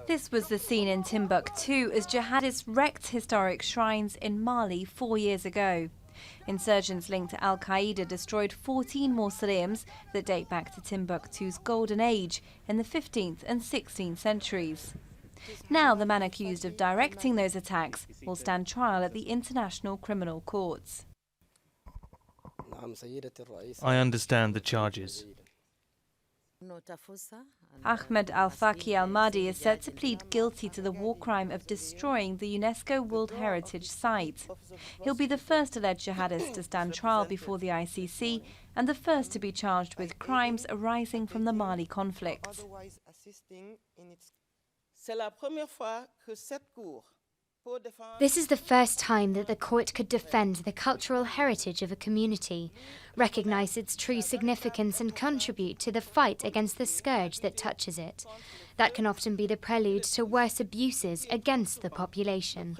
This was the scene in Timbuktu as jihadists wrecked historic shrines in Mali 4 years ago. Insurgents linked to al-Qaeda destroyed 14 mausoleums that date back to Timbuktu's golden age in the 15th and 16th centuries. Now the man accused of directing those attacks will stand trial at the International Criminal Courts. I understand the charges. Ahmad al-Faqi al-Mahdi is set to plead guilty to the war crime of destroying the UNESCO World Heritage Site. He'll be the first alleged jihadist to stand trial before the ICC and the first to be charged with crimes arising from the Mali conflict. This is the first time that the court could defend the cultural heritage of a community, recognise its true significance and contribute to the fight against the scourge that touches it. That can often be the prelude to worse abuses against the population.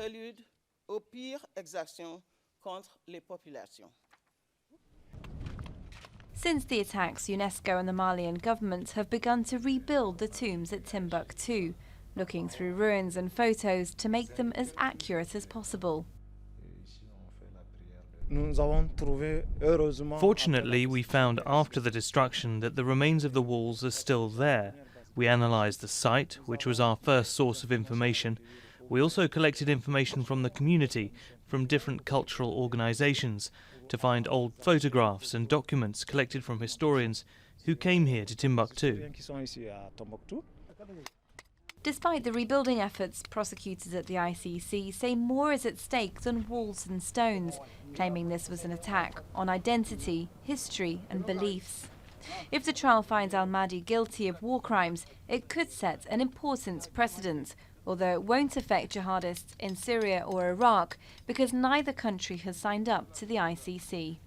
Since the attacks, UNESCO and the Malian government have begun to rebuild the tombs at Timbuktu, looking through ruins and photos to make them as accurate as possible. Fortunately, we found after the destruction that the remains of the walls are still there. We analysed the site, which was our first source of information. We also collected information from the community, from different cultural organisations, to find old photographs and documents collected from historians who came here to Timbuktu. Despite the rebuilding efforts, prosecutors at the ICC say more is at stake than walls and stones, claiming this was an attack on identity, history and beliefs. If the trial finds al-Mahdi guilty of war crimes, it could set an important precedent, although it won't affect jihadists in Syria or Iraq because neither country has signed up to the ICC.